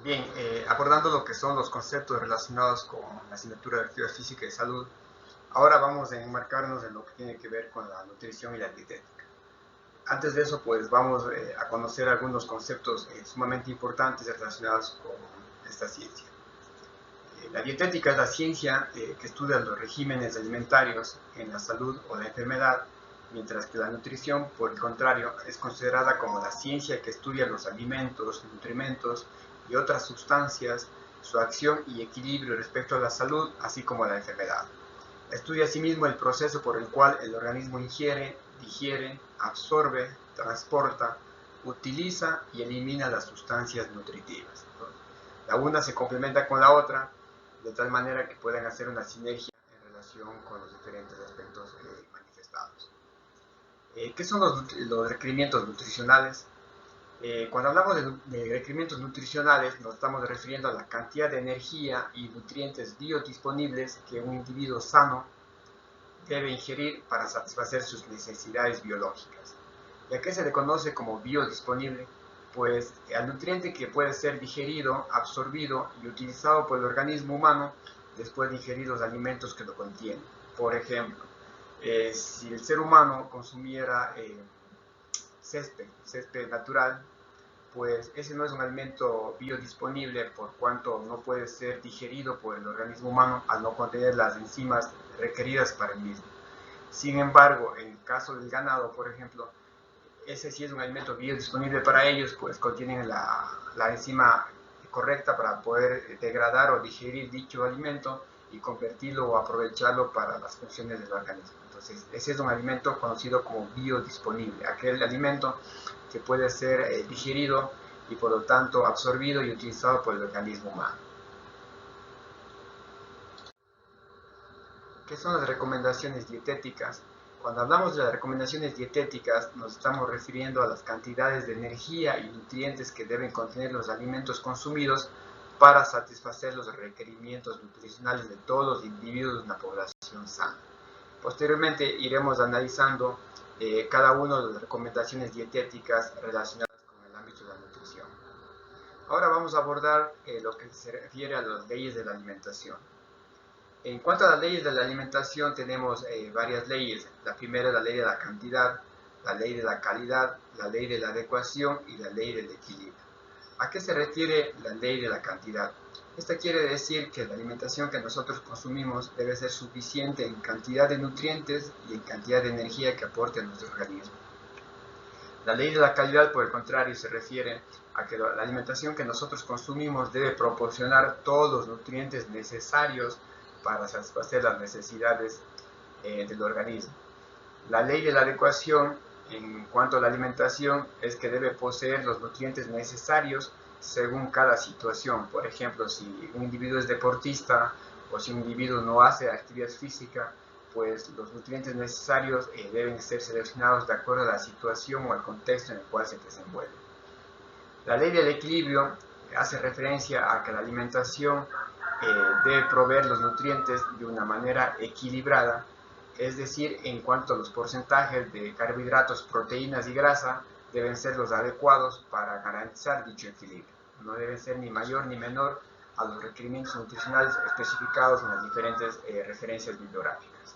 Bien, abordando lo que son los conceptos relacionados con la asignatura de actividad física y salud, ahora vamos a enmarcarnos en lo que tiene que ver con la nutrición y la dietética. Antes de eso, pues vamos a conocer algunos conceptos sumamente importantes relacionados con esta ciencia. La dietética es la ciencia que estudia los regímenes alimentarios en la salud o la enfermedad, mientras que la nutrición, por el contrario, es considerada como la ciencia que estudia los alimentos, nutrimentos y otras sustancias, su acción y equilibrio respecto a la salud, así como a la enfermedad. Estudia asimismo el proceso por el cual el organismo ingiere, digiere, absorbe, transporta, utiliza y elimina las sustancias nutritivas. La una se complementa con la otra, de tal manera que puedan hacer una sinergia en relación con los diferentes aspectos manifestados. ¿Qué son los requerimientos nutricionales? Cuando hablamos de requerimientos nutricionales, nos estamos refiriendo a la cantidad de energía y nutrientes biodisponibles que un individuo sano debe ingerir para satisfacer sus necesidades biológicas. ¿Y a qué se le conoce como biodisponible? Pues al nutriente que puede ser digerido, absorbido y utilizado por el organismo humano después de ingerir los alimentos que lo contienen. Por ejemplo, si el ser humano consumiera césped natural, pues ese no es un alimento biodisponible por cuanto no puede ser digerido por el organismo humano al no contener las enzimas requeridas para el mismo. Sin embargo, en el caso del ganado, por ejemplo, ese sí es un alimento biodisponible para ellos, pues contienen la enzima correcta para poder degradar o digerir dicho alimento y convertirlo o aprovecharlo para las funciones del organismo. Entonces, ese es un alimento conocido como biodisponible, aquel alimento que puede ser digerido y por lo tanto absorbido y utilizado por el organismo humano. ¿Qué son las recomendaciones dietéticas? Cuando hablamos de las recomendaciones dietéticas, nos estamos refiriendo a las cantidades de energía y nutrientes que deben contener los alimentos consumidos para satisfacer los requerimientos nutricionales de todos los individuos de una población sana. Posteriormente iremos analizando cada una de las recomendaciones dietéticas relacionadas con el ámbito de la nutrición. Ahora vamos a abordar lo que se refiere a las leyes de la alimentación. En cuanto a las leyes de la alimentación, tenemos varias leyes. La primera es la ley de la cantidad, la ley de la calidad, la ley de la adecuación y la ley del equilibrio. ¿A qué se refiere la ley de la cantidad? Esta quiere decir que la alimentación que nosotros consumimos debe ser suficiente en cantidad de nutrientes y en cantidad de energía que aporte a nuestro organismo. La ley de la calidad, por el contrario, se refiere a que la alimentación que nosotros consumimos debe proporcionar todos los nutrientes necesarios para satisfacer las necesidades del organismo. La ley de la adecuación en cuanto a la alimentación es que debe poseer los nutrientes necesarios según cada situación. Por ejemplo, si un individuo es deportista o si un individuo no hace actividad física, pues los nutrientes necesarios deben ser seleccionados de acuerdo a la situación o al contexto en el cual se desenvuelve. La ley del equilibrio hace referencia a que la alimentación debe proveer los nutrientes de una manera equilibrada, es decir, en cuanto a los porcentajes de carbohidratos, proteínas y grasa, deben ser los adecuados para garantizar dicho equilibrio. No deben ser ni mayor ni menor a los requerimientos nutricionales especificados en las diferentes referencias bibliográficas.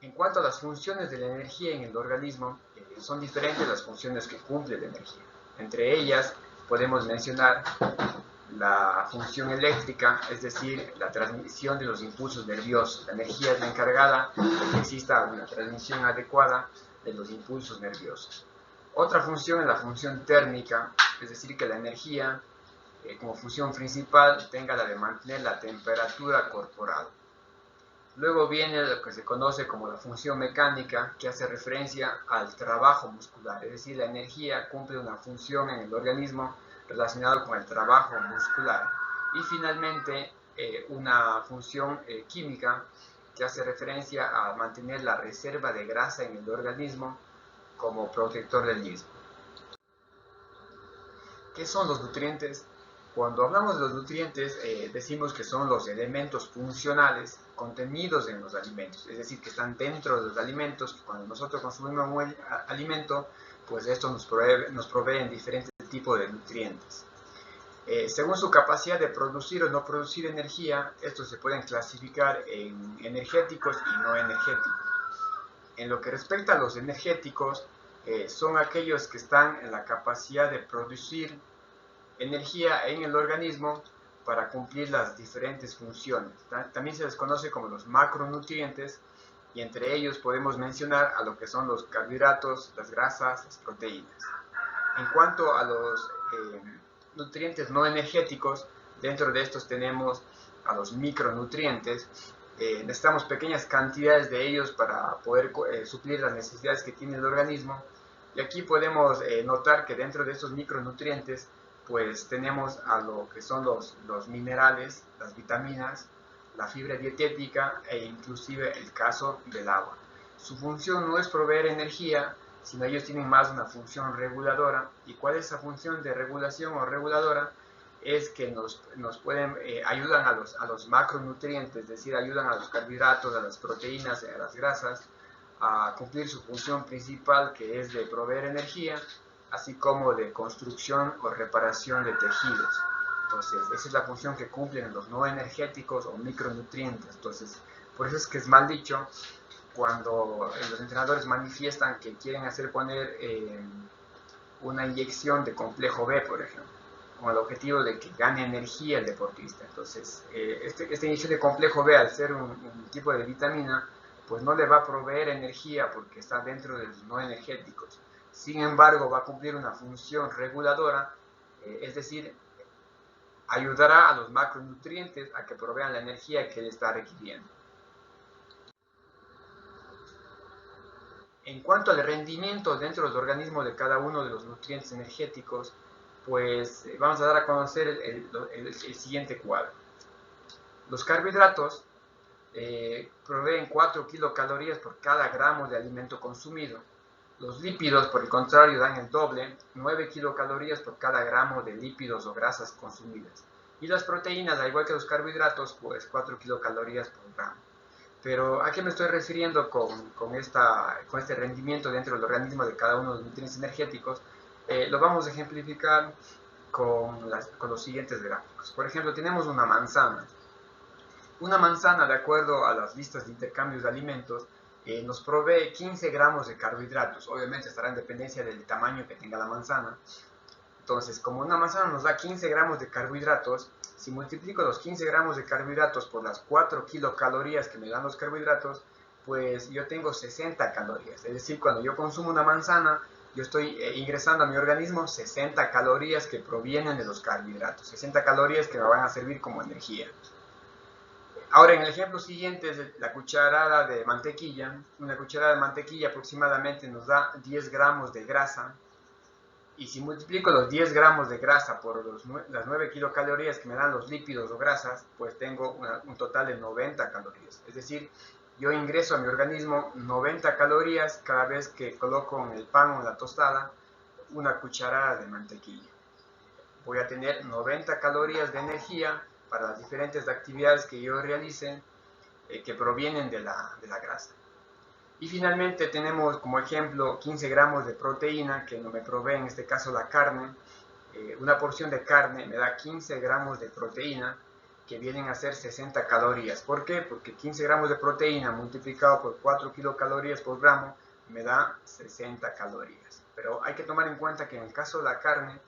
En cuanto a las funciones de la energía en el organismo, son diferentes las funciones que cumple la energía. Entre ellas podemos mencionar la función eléctrica, es decir, la transmisión de los impulsos nerviosos. La energía es la encargada de que exista una transmisión adecuada de los impulsos nerviosos. Otra función es la función térmica, es decir, que la energía como función principal tenga la de mantener la temperatura corporal. Luego viene lo que se conoce como la función mecánica, que hace referencia al trabajo muscular, es decir, la energía cumple una función en el organismo relacionado con el trabajo muscular. Y finalmente, una función química que hace referencia a mantener la reserva de grasa en el organismo como protector del mismo. ¿Qué son los nutrientes? Cuando hablamos de los nutrientes, decimos que son los elementos funcionales contenidos en los alimentos, es decir, que están dentro de los alimentos, que cuando nosotros consumimos un alimento, pues esto nos proveen diferentes tipo de nutrientes. Según su capacidad de producir o no producir energía, estos se pueden clasificar en energéticos y no energéticos. En lo que respecta a los energéticos, son aquellos que están en la capacidad de producir energía en el organismo para cumplir las diferentes funciones. También se les conoce como los macronutrientes, y entre ellos podemos mencionar a lo que son los carbohidratos, las grasas, las proteínas. En cuanto a los nutrientes no energéticos, dentro de estos tenemos a los micronutrientes. Necesitamos pequeñas cantidades de ellos para poder suplir las necesidades que tiene el organismo, y aquí podemos notar que dentro de estos micronutrientes pues tenemos a lo que son los minerales, las vitaminas, la fibra dietética e inclusive el caso del agua. Su función no es proveer energía, sino ellos tienen más una función reguladora. ¿Y cuál es esa función de regulación o reguladora? Es que nos pueden, ayudan a los macronutrientes, es decir, ayudan a los carbohidratos, a las proteínas, a las grasas, a cumplir su función principal, que es de proveer energía, así como de construcción o reparación de tejidos. Entonces, esa es la función que cumplen los no energéticos o micronutrientes. Entonces, por eso es que es mal dicho cuando los entrenadores manifiestan que quieren hacer poner una inyección de complejo B, por ejemplo, con el objetivo de que gane energía el deportista. Entonces, esta inyección de complejo B, al ser un tipo de vitamina, pues no le va a proveer energía porque está dentro de los no energéticos. Sin embargo, va a cumplir una función reguladora, es decir, ayudará a los macronutrientes a que provean la energía que él está requiriendo. En cuanto al rendimiento dentro del organismo de cada uno de los nutrientes energéticos, pues vamos a dar a conocer el siguiente cuadro. Los carbohidratos proveen 4 kilocalorías por cada gramo de alimento consumido. Los lípidos, por el contrario, dan el doble, 9 kilocalorías por cada gramo de lípidos o grasas consumidas. Y las proteínas, al igual que los carbohidratos, pues 4 kilocalorías por gramo. Pero ¿a qué me estoy refiriendo con este rendimiento dentro del organismo de cada uno de los nutrientes energéticos? Lo vamos a ejemplificar con los siguientes gráficos. Por ejemplo, tenemos una manzana. Una manzana, de acuerdo a las listas de intercambios de alimentos, nos provee 15 gramos de carbohidratos. Obviamente estará en dependencia del tamaño que tenga la manzana. Entonces, como una manzana nos da 15 gramos de carbohidratos, si multiplico los 15 gramos de carbohidratos por las 4 kilocalorías que me dan los carbohidratos, pues yo tengo 60 calorías. Es decir, cuando yo consumo una manzana, yo estoy ingresando a mi organismo 60 calorías que provienen de los carbohidratos. 60 calorías que me van a servir como energía. Ahora, en el ejemplo siguiente es la cucharada de mantequilla. Una cucharada de mantequilla aproximadamente nos da 10 gramos de grasa. Y si multiplico los 10 gramos de grasa por las 9 kilocalorías que me dan los lípidos o grasas, pues tengo un total de 90 calorías. Es decir, yo ingreso a mi organismo 90 calorías cada vez que coloco en el pan o en la tostada una cucharada de mantequilla. Voy a tener 90 calorías de energía para las diferentes actividades que yo realice que provienen de la grasa. Y finalmente tenemos como ejemplo 15 gramos de proteína que no me provee en este caso la carne. Una porción de carne me da 15 gramos de proteína que vienen a ser 60 calorías. ¿Por qué? Porque 15 gramos de proteína multiplicado por 4 kilocalorías por gramo me da 60 calorías. Pero hay que tomar en cuenta que en el caso de la carne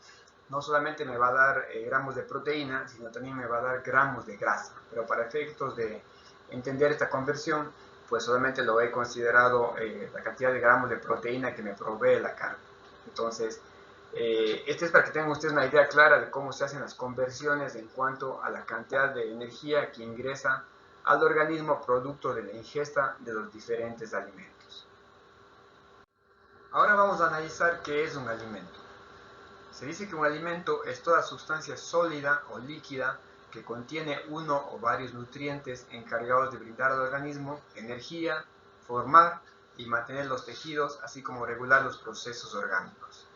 no solamente me va a dar gramos de proteína, sino también me va a dar gramos de grasa. Pero para efectos de entender esta conversión, pues solamente lo he considerado la cantidad de gramos de proteína que me provee la carne. Entonces, este es para que tengan ustedes una idea clara de cómo se hacen las conversiones en cuanto a la cantidad de energía que ingresa al organismo producto de la ingesta de los diferentes alimentos. Ahora vamos a analizar qué es un alimento. Se dice que un alimento es toda sustancia sólida o líquida que contiene uno o varios nutrientes encargados de brindar al organismo energía, formar y mantener los tejidos, así como regular los procesos orgánicos.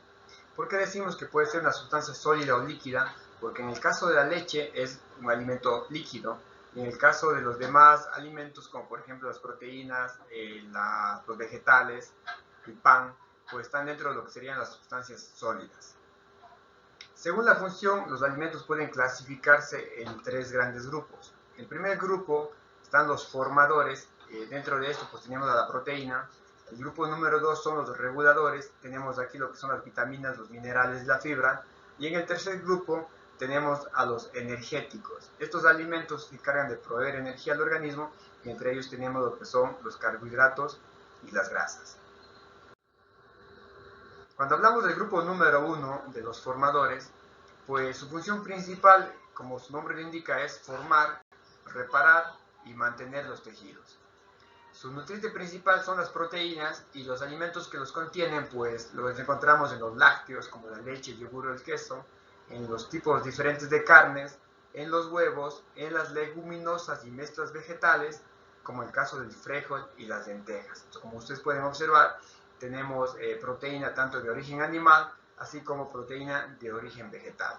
¿Por qué decimos que puede ser una sustancia sólida o líquida? Porque en el caso de la leche es un alimento líquido, y en el caso de los demás alimentos, como por ejemplo las proteínas, los vegetales, el pan, pues están dentro de lo que serían las sustancias sólidas. Según la función, los alimentos pueden clasificarse en tres grandes grupos. En el primer grupo están los formadores, dentro de esto pues tenemos a la proteína. El grupo número 2 son los reguladores, tenemos aquí lo que son las vitaminas, los minerales, la fibra. Y en el tercer grupo tenemos a los energéticos. Estos alimentos se encargan de proveer energía al organismo y entre ellos tenemos lo que son los carbohidratos y las grasas. Cuando hablamos del grupo número 1 de los formadores, pues su función principal, como su nombre lo indica, es formar, reparar y mantener los tejidos. Su nutriente principal son las proteínas y los alimentos que los contienen, pues los encontramos en los lácteos como la leche, el yogur o el queso, en los tipos diferentes de carnes, en los huevos, en las leguminosas y mezclas vegetales, como el caso del frijol y las lentejas. Entonces, como ustedes pueden observar, tenemos proteína tanto de origen animal, así como proteína de origen vegetal.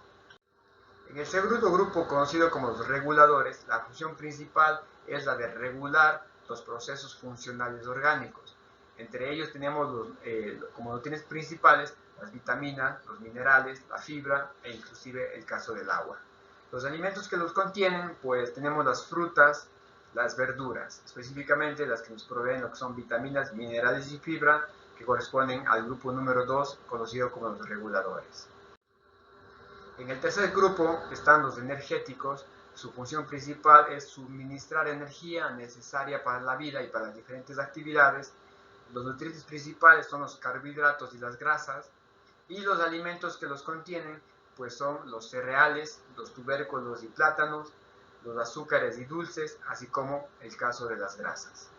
En el segundo grupo, conocido como los reguladores, la función principal es la de regular los procesos funcionales orgánicos. Entre ellos tenemos como nutrientes principales las vitaminas, los minerales, la fibra e inclusive el caso del agua. Los alimentos que los contienen, pues tenemos las frutas, las verduras, específicamente las que nos proveen lo que son vitaminas, minerales y fibra, que corresponden al grupo número 2, conocido como los reguladores. En el tercer grupo están los energéticos. Su función principal es suministrar energía necesaria para la vida y para las diferentes actividades. Los nutrientes principales son los carbohidratos y las grasas, y los alimentos que los contienen pues son los cereales, los tubérculos y plátanos, los azúcares y dulces, así como el caso de las grasas.